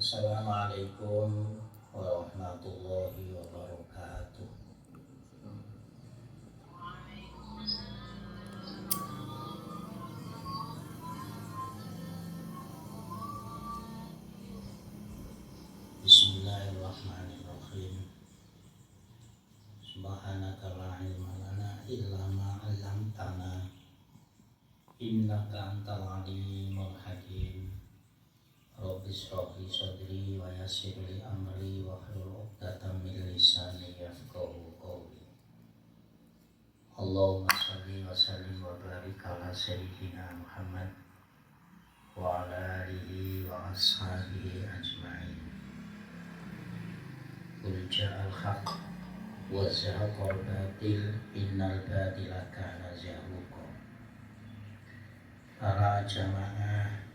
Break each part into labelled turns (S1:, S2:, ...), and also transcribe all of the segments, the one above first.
S1: Assalamualaikum warahmatullahi wabarakatuh. Bismillahirrahmanirrahim. Subhanaka la ilma lana illa ma 'allamtana innaka antal alimul hakim. Rabbi shrah li sadri wa yassir li amri wahlul 'uqdatam min lisani yafqahu qawli. Allahumma shalli wa sallim wa barik ala sayyidina Muhammad wa ala alihi wa ashabihi ajma'in. Qul ja'al haqq wa zahaqal batil innal batila kana zahuqa. Para jamaah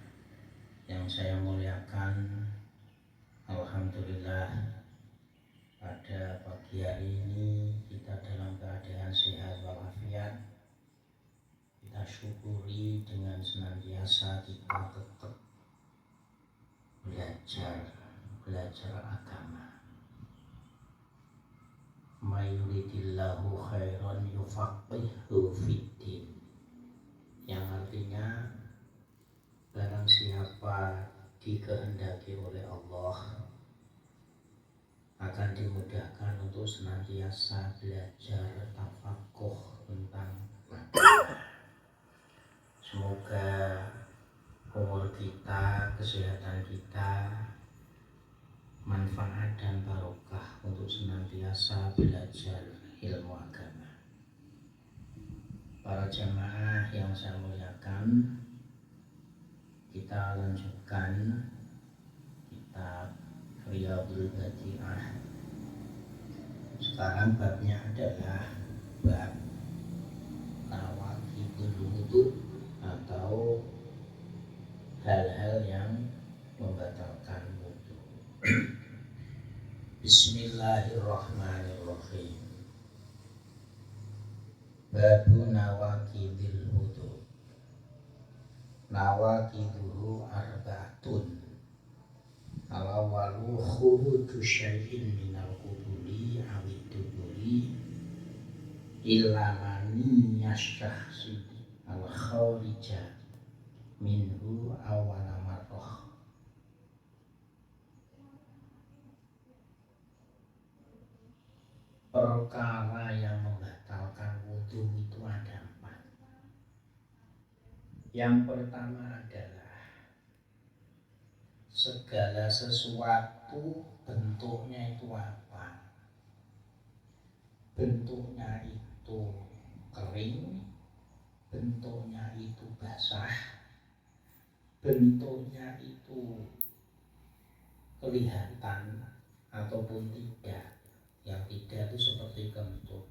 S1: yang saya muliakan, alhamdulillah pada pagi hari ini kita dalam keadaan sehat walafiat. Kita syukuri dengan senantiasa kita tetap belajar agama. Mayuridillahu khairan yufaqihu fiddin, yang artinya barang siapa dikehendaki oleh Allah akan dimudahkan untuk senantiasa belajar tafakuh tentang agama. Semoga umur kita, kesehatan kita, manfaat dan barokah untuk senantiasa belajar ilmu agama. Para jamaah yang saya muliakan, kita lanjutkan kitab Riyadhul Badi'ah. Sekarang babnya adalah bab nawaqidul wudu atau hal-hal yang membatalkan wudu. Bismillahirrahmanirrahim. Babu nawaqidil wudu. Nawaqiduhu arba'atun. Al-awwalu khuruju syai'in minal qubuli awid duburi illa mani yasyahsi al-kharija minhu awala marrah. Perkara yang membatalkan wudu itu ada 4. Yang pertama adalah segala sesuatu bentuknya itu apa? Bentuknya itu kering, bentuknya itu basah, bentuknya itu kelihatan ataupun tidak. Yang tidak itu seperti kentut,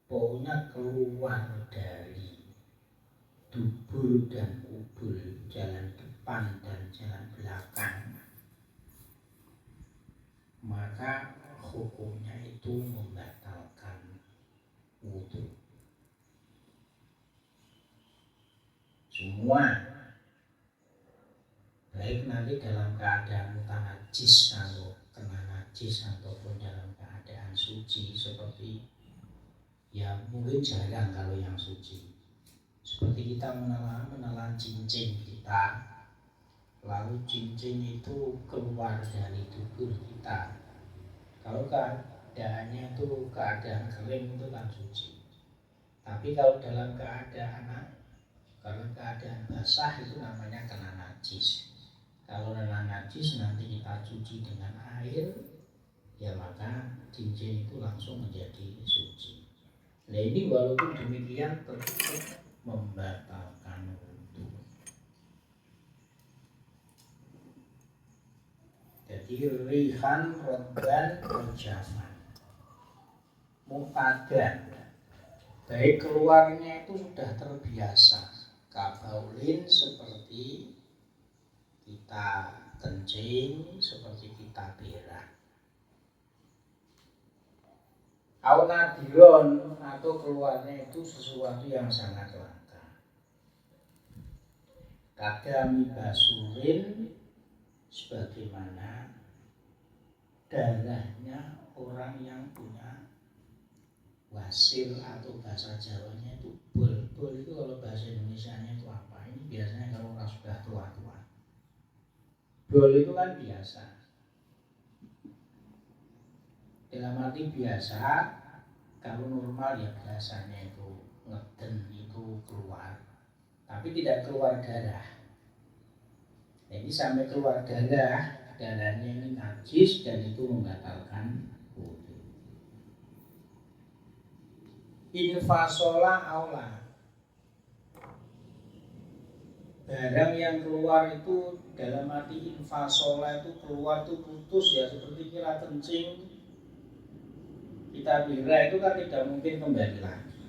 S1: pokoknya keluar dari dubur dan kubul, jalan depan dan jalan belakang, maka hukumnya itu membatalkan wudu. Semua, baik nanti dalam keadaan mutanajis atau kena najis ataupun dalam keadaan suci, seperti ya mungkin jarang kalau yang suci, seperti kita menelan cincin kita, lalu cincin itu keluar dari tubuh kita. Kalau keadaannya itu keadaan kering itu kan suci. Tapi kalau dalam keadaan basah itu namanya kena najis. Kalau kena najis nanti kita cuci dengan air, ya maka cincin itu langsung menjadi suci. Nah ini walaupun demikian tetap membatalkan wudu. Jadi rihan, rodban, berjafan, muqadan, baik keluarnya itu sudah terbiasa. Kabaulin seperti kita kencing, seperti kita berak. Aunadiron, atau keluarnya itu sesuatu yang sangat langka. Kadami basurin, sebagaimana darahnya orang yang punya wasil atau bahasa Jawanya itu bol. Bol itu kalau bahasa Indonesianya itu apa? Ini biasanya kalau orang sudah tua-tua. Bol itu kan biasa. Dalam arti biasa, kalau normal ya biasanya itu ngeden itu keluar, tapi tidak keluar darah. Jadi sampai keluar darah, darahnya ini najis dan itu membatalkan wudu. Infasola aula, barang yang keluar itu dalam arti infasola itu keluar itu putus ya, seperti kira kencing. Kita bira itu kan tidak mungkin kembali lagi.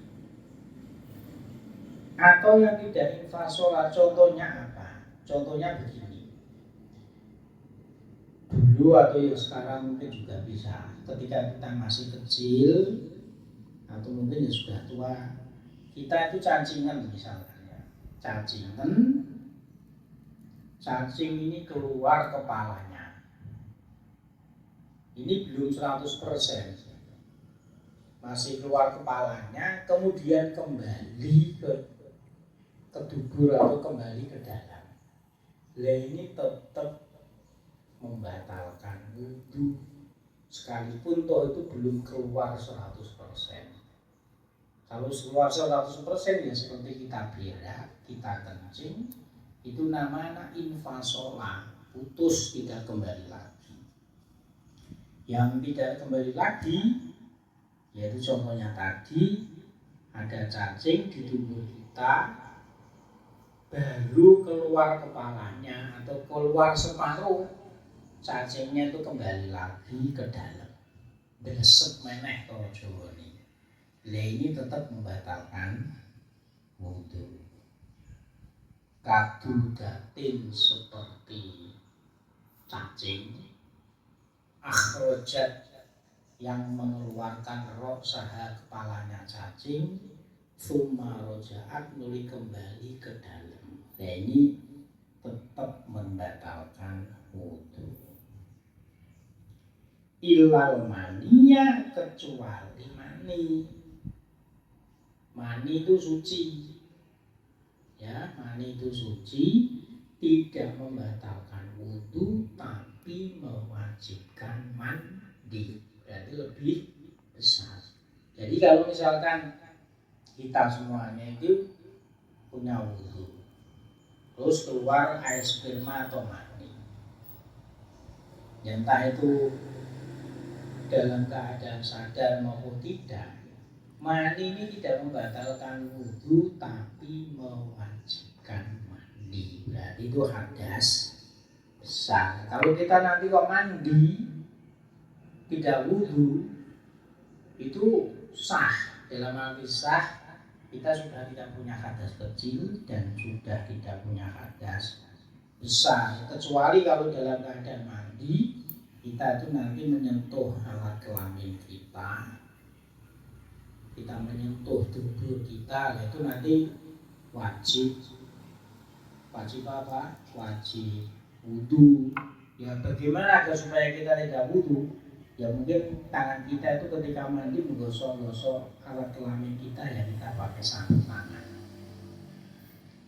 S1: Atau yang tidak infasola, contohnya apa? Contohnya begini. Dulu atau ya sekarang mungkin juga bisa. Ketika kita masih kecil atau mungkin ya sudah tua, kita itu cacingan misalnya ya. Cacing ini keluar kepalanya. Ini belum 100%. Masih keluar kepalanya, kemudian kembali ke dubur atau kembali ke dalam. Lah ini tetap membatalkan wudu sekalipun toh itu belum keluar 100%. Kalau keluar 100% ya seperti kita berak, kita kencing, itu namanya infasola, putus, tidak kembali lagi. Yang tidak kembali lagi yaitu contohnya tadi, ada cacing di tubuh kita, baru keluar kepalanya atau keluar separuh, cacingnya itu kembali lagi ke dalam, belesep meneh kalau Jawa ini. Lah ini tetap membatalkan wudu. Kadudatin seperti cacing, akhrojat yang mengeluarkan roh saha kepalanya cacing, summa rojaat nuli kembali ke dalam. Nah ini tetap membatalkan wudu. Ilal mania, kecuali mani. Mani itu suci. Ya, mani itu suci, tidak membatalkan wudu, tapi mewajibkan mandi. Berarti lebih besar. Jadi kalau misalkan kita semuanya itu punya wudu, terus keluar air sperma atau mani, entah itu dalam keadaan sadar maupun tidak, mani ini tidak membatalkan wudu tapi mewajibkan mandi. Berarti itu hadas besar. Kalau kita nanti kok mandi tidak wudu, itu sah. Dalam arti sah, kita sudah tidak punya hadas kecil dan sudah tidak punya hadas besar. Kecuali kalau dalam keadaan mandi, kita itu nanti menyentuh alat kelamin kita, kita menyentuh tubuh kita, itu nanti wajib apa? Wajib wudu. Ya bagaimana agar supaya kita tidak wudu? Ya mungkin tangan kita itu ketika mandi menggosok-gosok alat kelamin kita, ya kita pakai sabun tangan.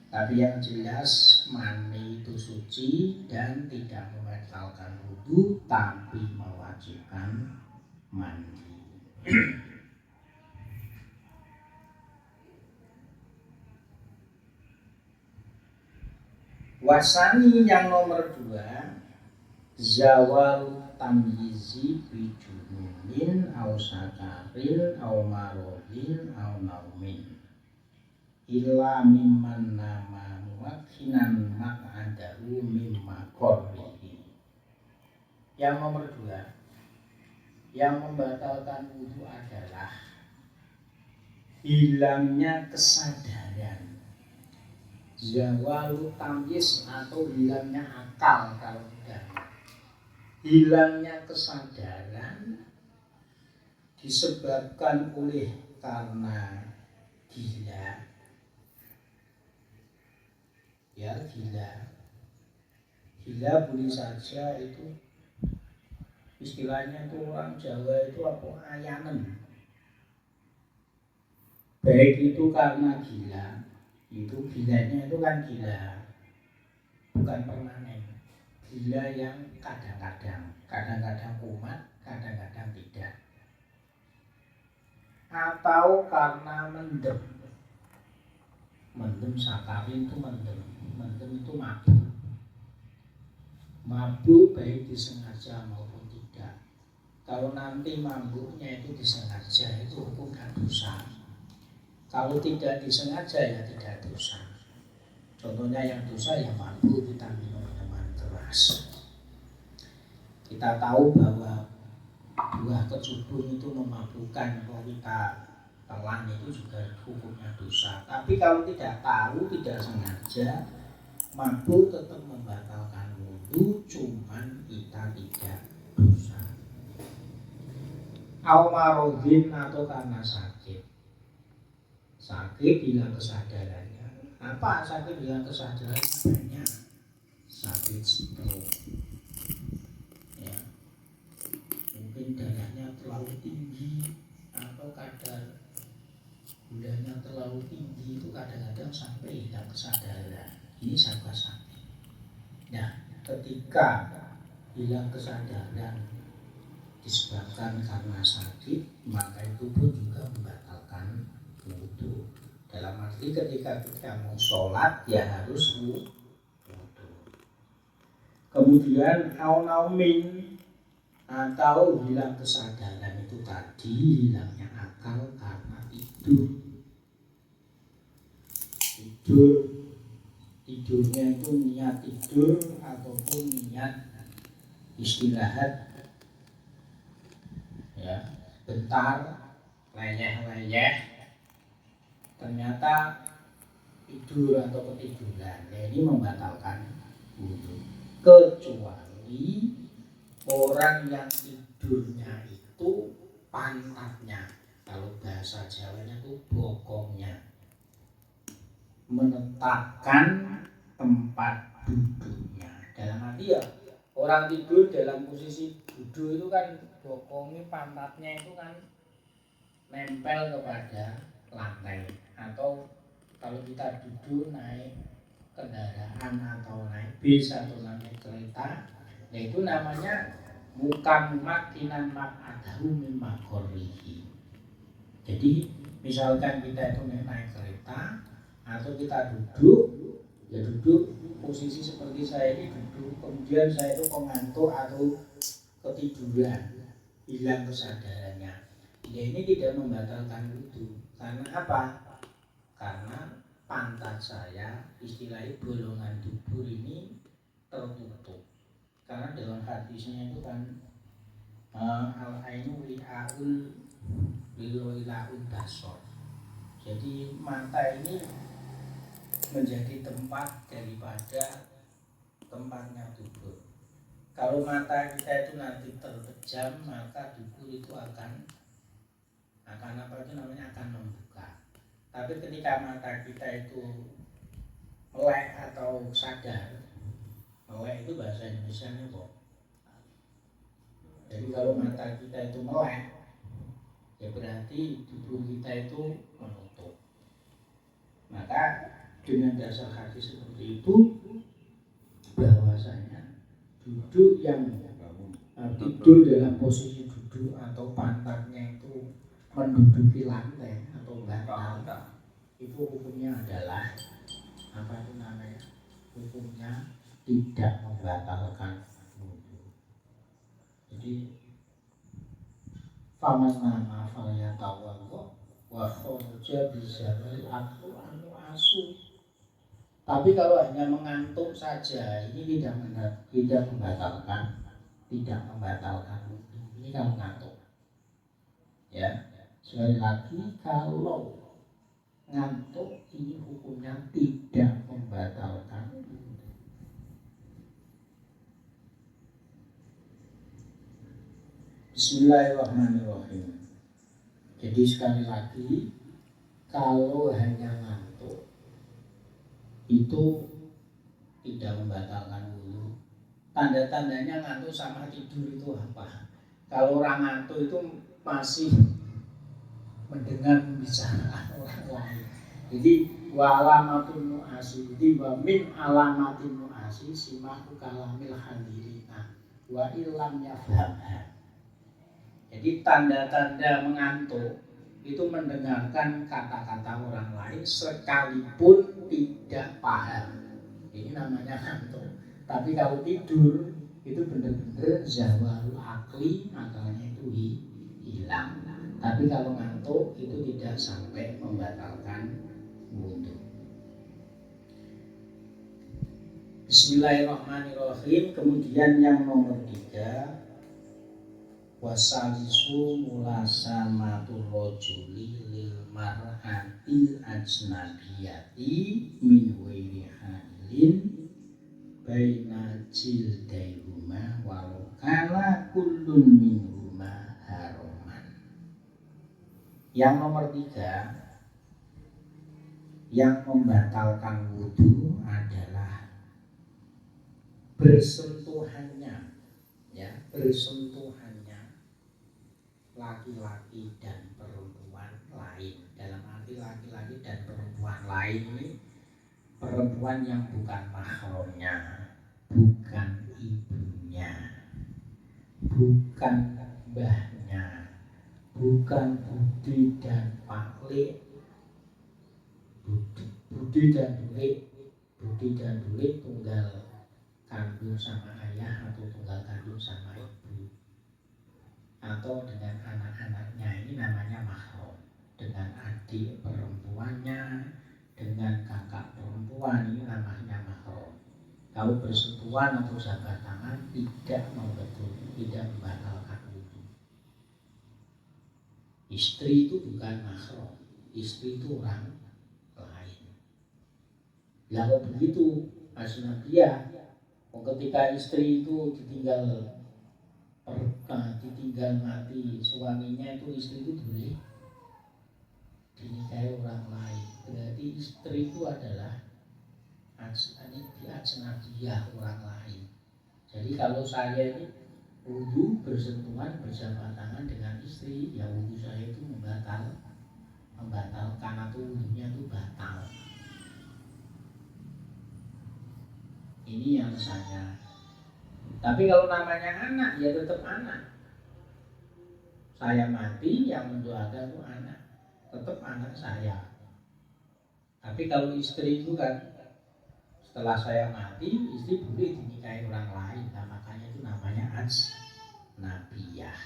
S1: Tapi yang jelas mani itu suci dan tidak membatalkan wudu, tapi mewajibkan mandi. Wasani yang nomor 2, zawal tamyizi bijununin au sakarin au marodin au naumin illa mimman nama muakhinan mak'adahu mimma korrihi. Yang nomor 2, yang membatalkan wudu adalah hilangnya kesadaran, zawalu tamyiz atau hilangnya akal. Kalau tidak, hilangnya kesadaran disebabkan oleh karena gila. Ya, gila gila boleh saja itu istilahnya itu orang Jawa itu apa ayanen. Baik itu karena gila, itu gilanya itu kan gila, bukan permanen. Gila yang kadang-kadang kumat, kadang-kadang tidak. Atau karena mendem sakarin itu mendem itu mabuk baik disengaja maupun tidak. Kalau nanti mabuknya itu disengaja itu hukumnya dosa. Kalau tidak disengaja ya tidak dosa. Contohnya yang dosa yang mabuk kita minum minuman keras. Kita tahu bahwa buah kecubung itu memabukkan, kalau kita telan itu juga hukumnya dosa. Tapi kalau tidak tahu, tidak sengaja, mabuk tetap membatalkan wudu, cuman kita tidak dosa. Al-marodin atau karena sakit hilang kesadarannya. Apa sakit hilang kesadarannya? Banyak. Sakit stroke, ya, mungkin darahnya terlalu tinggi atau kadar gulanya terlalu tinggi, itu kadang-kadang sampai hilang kesadaran. Ini sabda sakit. Nah, ketika hilang kesadaran disebabkan karena sakit, maka itu pun juga membatalkan wudu. Dalam arti ketika kita mau sholat ya harus wudu. Kemudian naumin atau hilang kesadaran itu tadi hilangnya akal karena tidurnya itu niat tidur ataupun niat istirahat, ya, bentar leyeh ternyata tidur atau ketiduran, ya, ini membatalkan wudu. Kecuali orang yang tidurnya itu pantatnya, kalau bahasa Jawanya itu bokongnya menetapkan tempat duduknya. Dalam arti ya orang tidur dalam posisi duduk itu kan bokongnya, pantatnya itu kan nempel kepada lantai. Atau kalau kita duduk naik kendaraan atau naik bis atau naik kereta, yaitu namanya bukan makinan mak'adahu min maghorihi. Jadi misalkan kita itu naik kereta atau kita duduk, ya duduk posisi seperti saya ini duduk, kemudian saya itu mengantuk atau ketiduran, hilang kesadarannya, ya ini tidak membatalkan wudu. Karena apa? Karena pantat saya, istilahnya bolongan dubur ini tertutup. Karena dalam hadisnya itu kan al-ainu li'aul basor. Jadi mata ini menjadi tempat daripada tempatnya dubur. Kalau mata kita itu nanti terpejam, maka dubur itu akan apa itu namanya, akan membuka. Tapi ketika mata kita itu melek atau sadar, melek itu bahasa Indonesianya kok. Jadi kalau mata kita itu melek, ya berarti tubuh kita itu menutup. Maka dengan dasar hadis seperti itu, bahwasanya duduk yang tidur dalam posisi duduk atau pantatnya itu menduduki lantai atau bantal, itu hukumnya adalah apa itu namanya? Hukumnya tidak membatalkan wudu. Jadi faman nama falyatawaddo wa kharaja bizaril aku anu asu. Tapi kalau hanya mengantuk saja, ini tidak membatalkan wudu. Ini kalau ngantuk, ya. Sekali lagi, kalau ngantuk ini hukumnya tidak membatalkan wudu. Bismillahirrahmanirrahim. Jadi sekali lagi, kalau hanya ngantuk itu tidak membatalkan wudu. tanda-tandanya ngantuk sama tidur itu apa? Kalau orang ngantuk itu masih mendengar pembicaraan orang lain. Jadi walamatul nu'asi, jadi wa min alamatin nu'asi simahu kalamil hadirina wa illam yafhamha. Jadi tanda-tanda mengantuk itu mendengarkan kata-kata orang lain sekalipun tidak paham. Ini namanya ngantuk. Tapi kalau tidur itu benar-benar zawalul akli, akalnya itu hilang. Tapi kalau ngantuk itu tidak sampai membatalkan wudhu. Bismillahirrahmanirrahim. Kemudian yang nomor 3, wasalisu mulasamatul rajuli lil mar'atil ajnabiyati min ghairi halin baina jildaihuma walau kana kullun minhuma haroman. Yang nomor 3, yang membatalkan wudhu adalah bersentuhannya, ya, bersentuhannya laki-laki dan perempuan lain. Dalam arti laki-laki dan perempuan lain ini perempuan yang bukan mahramnya, bukan ibunya, bukan mbahnya, bukan budi dan paklik, budi dan dulik tunggal kandung sama ayah atau tunggal kandung sama ibu, atau dengan anak-anaknya, ini namanya mahram. Dengan adik perempuannya, dengan kakak perempuan, ini namanya mahram. Kalau bersentuhan atau jabat tangan tidak membatalkan wudhu. Istri itu bukan mahram, istri itu orang lain. Lalu begitu asnabiyah, ketika istri itu ditinggal mati suaminya, itu istri itu boleh dinikahi orang lain. Berarti istri itu adalah ajnabiyah, orang lain. Jadi kalau saya ini wudhu bersentuhan berjabat tangan dengan istri, ya wudhu saya itu membatalkan atau wudhunya itu batal. Ini yang saya. Tapi kalau namanya anak, ya tetap anak. Saya mati, yang mendoakan itu anak, tetap anak saya. Tapi kalau istri itu kan, setelah saya mati, istri boleh dinikahi orang lain. Nah, makanya itu namanya ajnabiyah.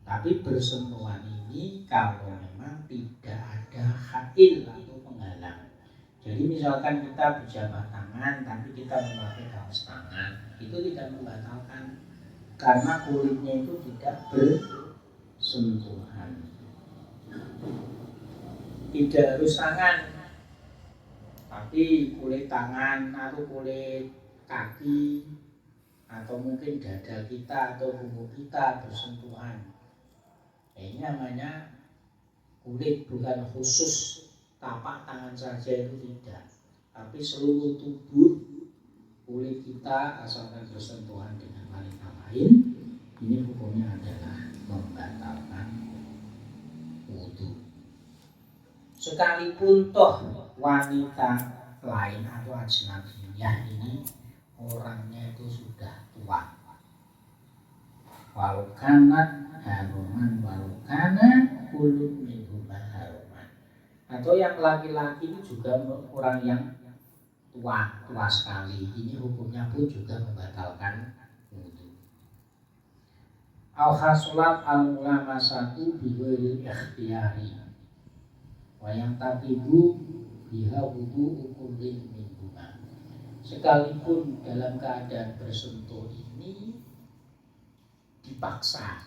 S1: Tapi bersentuhan ini kalau memang tidak ada hail atau penghalang. Jadi misalkan kita berjabat tangan tapi kita memakai kaos tangan, itu tidak membatalkan karena kulitnya itu tidak bersentuhan. Tidak harus tangan, tapi kulit tangan atau kulit kaki atau mungkin dada kita atau punggung kita bersentuhan. Ini namanya kulit, bukan khusus tapak tangan saja, itu tidak, tapi seluruh tubuh kulit kita asalkan bersentuhan dengan wanita lain, ini hukumnya adalah membatalkan wudhu. Sekalipun toh wanita lain atau ajnabiyah ini orangnya itu sudah tua, walau kana haruman walau kana kulun minhuma haruman, atau yang laki-laki itu juga orang yang tua sekali, ini hukumnya pun juga membatalkan wudhu. Al-hasulat al-mulamasatu bighairil ikhtiyari wa yang taqibu biha wudhu kullin minhuma. Sekalipun dalam keadaan bersentuh ini dipaksa,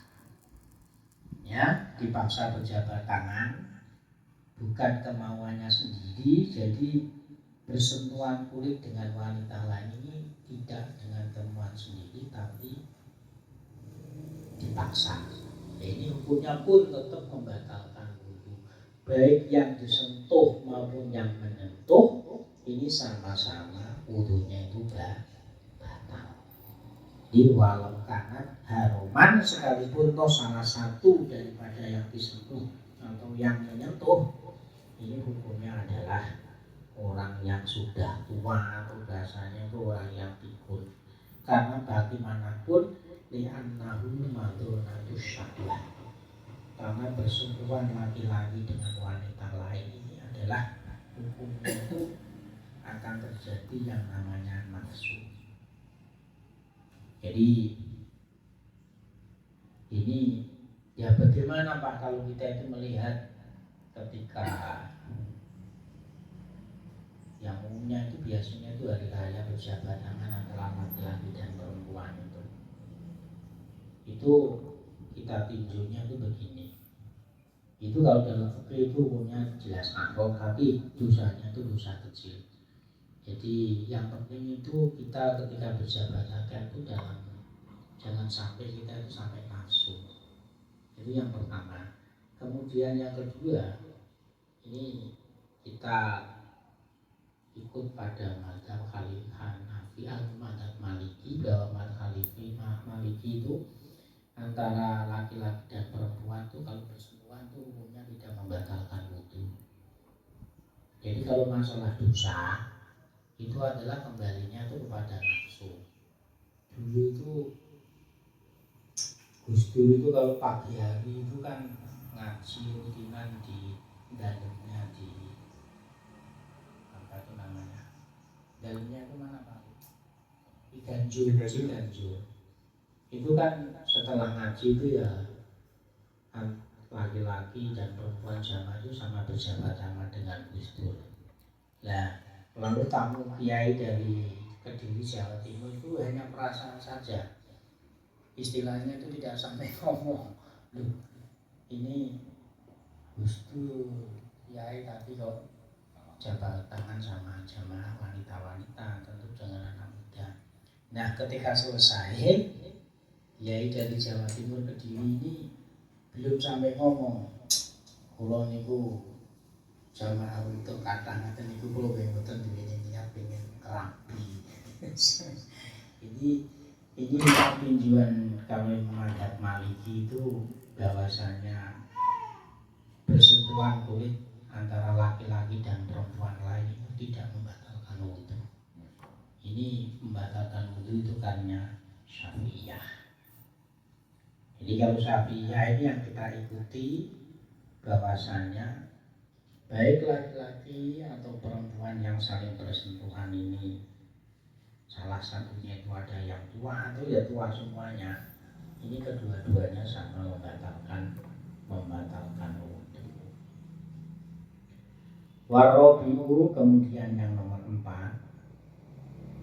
S1: ya, dipaksa berjabat tangan, bukan kemauannya sendiri. Jadi bersentuhan kulit dengan wanita lain ini tidak dengan kemauan sendiri, tapi dipaksa. Ini hukumnya pun tetap membatalkan wudhu. Baik yang disentuh maupun yang menyentuh, ini sama-sama wudhunya itu Di walau karena haroman sekalipun toh salah satu daripada yang disentuh atau yang menyentuh, ini hukumnya adalah orang yang sudah tua atau bahasanya itu orang yang pikun. Karena bagaimanapun li'annahu madhunatus syahwah, karena bersentuhan laki-laki dengan wanita lain ini adalah hukumnya itu akan terjadi yang namanya nafsu. Jadi ini ya bagaimana Pak kalau kita itu melihat ketika yang umumnya itu biasanya itu hari raya berjabat tangan antara laki-laki dan perempuan itu kita tinjaunya itu begini. Itu kalau dalam fikih itu umumnya jelas haram, tapi dosanya itu dosa kecil. Jadi yang penting itu kita ketika berjabat tangan itu jangan sampai kita itu sampai nafsu. Itu yang pertama. Kemudian yang kedua, ini kita ikut pada mazhab Hanafi atau mazhab Maliki, bahwa mazhab Maliki itu antara laki-laki dan perempuan itu kalau bersentuhan itu umumnya tidak membatalkan wudu. Jadi kalau masalah dosa itu adalah kembalinya itu kepada nafsu. Dulu itu Gus Dur itu kalau pagi hari itu kan ngaji rutinan di dalamnya di apa itu namanya, dalamnya itu mana Pak? Ciganjur. Itu kan setelah ngaji itu ya laki-laki dan perempuan sama itu sama berjabat tangan dengan Gus Dur. Nah, lalu tamu kiai dari Kediri Jawa Timur itu hanya perasaan saja. Istilahnya itu tidak sampai ngomong. Loh, ini Gus Dur kiai tapi kok jabat tangan sama jamaah wanita-wanita, tentu dengan anak muda. Nah, ketika selesai, kiai dari Jawa Timur Kediri ini belum sampai ngomong. Kula niku jamaah untuk kata ngaten niku kula mboten duwe niat pengen kerapi. Ini tinjauan kami mazhab Maliki itu bahwasanya bersentuhan kulit antara laki-laki dan perempuan lain itu tidak membatalkan wudu. Ini membatalkan wudu itu karena Syafi'iyah. Jadi kalau Syafi'iyah ini yang kita ikuti bahwasanya baik laki-laki atau perempuan yang saling bersentuhan ini salah satunya itu ada yang tua atau ya tua semuanya, ini kedua-duanya sama membatalkan wudu. Warobiu, kemudian yang nomor 4,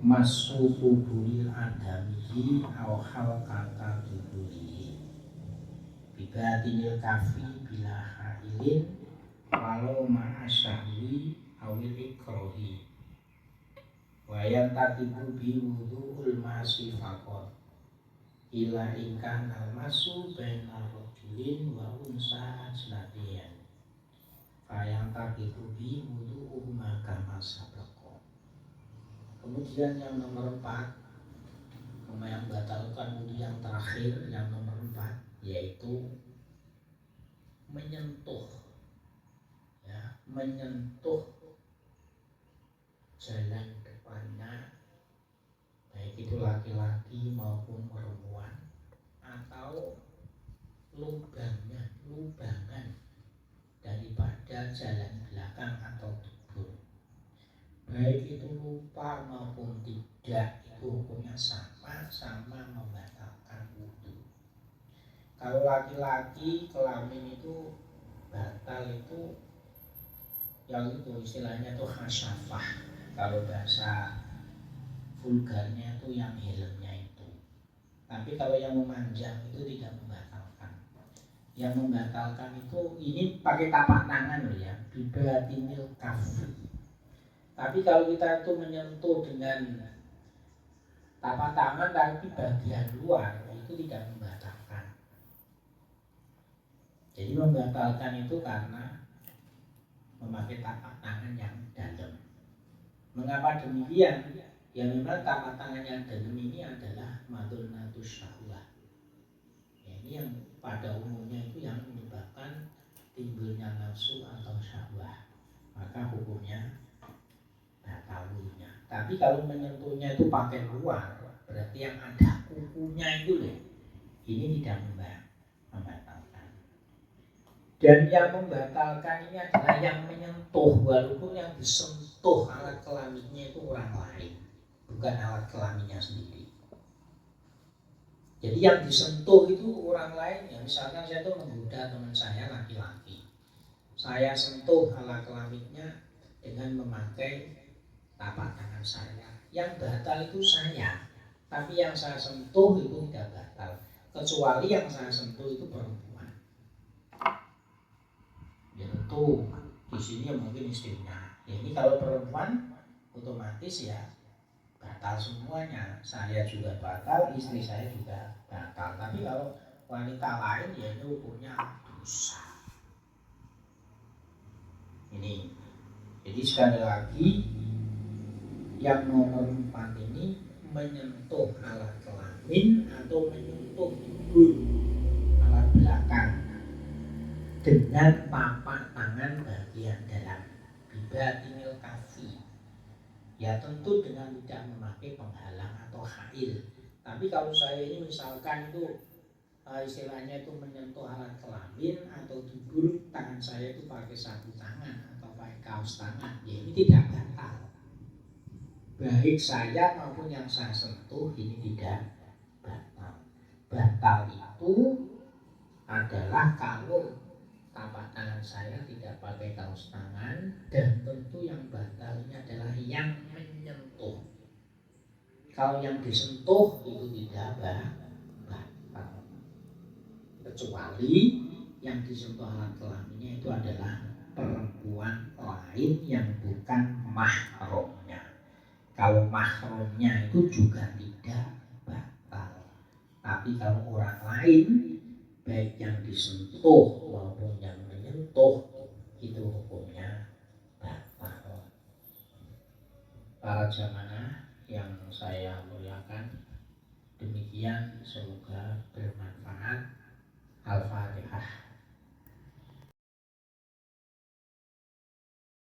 S1: masuku bulil adamihi au halqata duburihi bibatinil kafi bila hailin walau ma'asyahwi awil ikrohi wayan tatibu biwudu'ul masih fakor ila ingkan al-masu baina rojulin wa unsa ajnadiyan fayang tatibu biwudu'u maka masabako. Kemudian yang nomor 4, yang batalkan wudu yang terakhir, yang nomor 4, yaitu menyentuh jalan depannya, baik itu laki-laki maupun perempuan, atau lubangan daripada jalan belakang atau dubur, baik itu lupa maupun tidak, itu hukumnya sama membatalkan wudu. Kalau laki-laki kelamin itu batal itu yang itu istilahnya itu khasyafah. Kalau bahasa vulgarnya itu yang helmnya itu. Tapi kalau yang memanjang itu tidak membatalkan. Yang membatalkan itu ini pakai tapak tangan loh ya, bibatinil kafi. Tapi kalau kita itu menyentuh dengan tapak tangan tapi bagian luar, itu tidak membatalkan. Jadi membatalkan itu karena memakai tapak tangan yang dalam. Mengapa demikian? Ya memang tapak tangan yang dalam ini adalah madunnatus syahwah. Ya, ini yang pada umumnya itu yang menyebabkan timbulnya nafsu atau syahwah, maka hukumnya batalnya. Tapi kalau menyentuhnya itu pakai luar, berarti yang ada kukunya itu loh, ini tidak membatalkan. Dan yang membatalkan ini adalah yang menyentuh, walaupun yang disentuh alat kelaminnya itu orang lain, bukan alat kelaminnya sendiri. Jadi yang disentuh itu orang lain, ya misalkan saya tuh menggoda teman saya laki-laki, saya sentuh alat kelaminnya dengan memakai tapak tangan saya. Yang batal itu saya, tapi yang saya sentuh itu tidak batal, kecuali yang saya sentuh itu perempuan. Ya tentu di sini mungkin istrinya. Ya, ini kalau perempuan otomatis ya batal semuanya. Saya juga batal, istri saya juga batal. Tapi kalau wanita lain ya itu hukumnya dosa. Ini. Jadi sekali lagi yang nomor 4 ini menyentuh alat kelamin atau menyentuh tubuh alat belakang dengan tapak tangan bagian dalam bibatinil kafi. Ya tentu dengan tidak memakai penghalang atau hail. Tapi kalau saya ini misalkan itu istilahnya itu menyentuh alat kelamin atau tubuh tangan saya itu pakai sapu tangan atau pakai kaos tangan, ya ini tidak batal. Baik saya maupun yang saya sentuh ini tidak batal. Batal itu adalah kalau tapak tangan saya tidak pakai kaos tangan, dan tentu yang batal ini adalah yang menyentuh. Kalau yang disentuh itu tidak batal, kecuali yang disentuh alat kelaminnya itu adalah perempuan lain yang bukan mahramnya. Kalau mahramnya itu juga tidak batal. Tapi kalau orang lain, baik yang disentuh maupun yang menyentuh, itu hukumnya batal. Para jamaah yang saya muliakan, demikian, semoga bermanfaat. Al-Fatihah.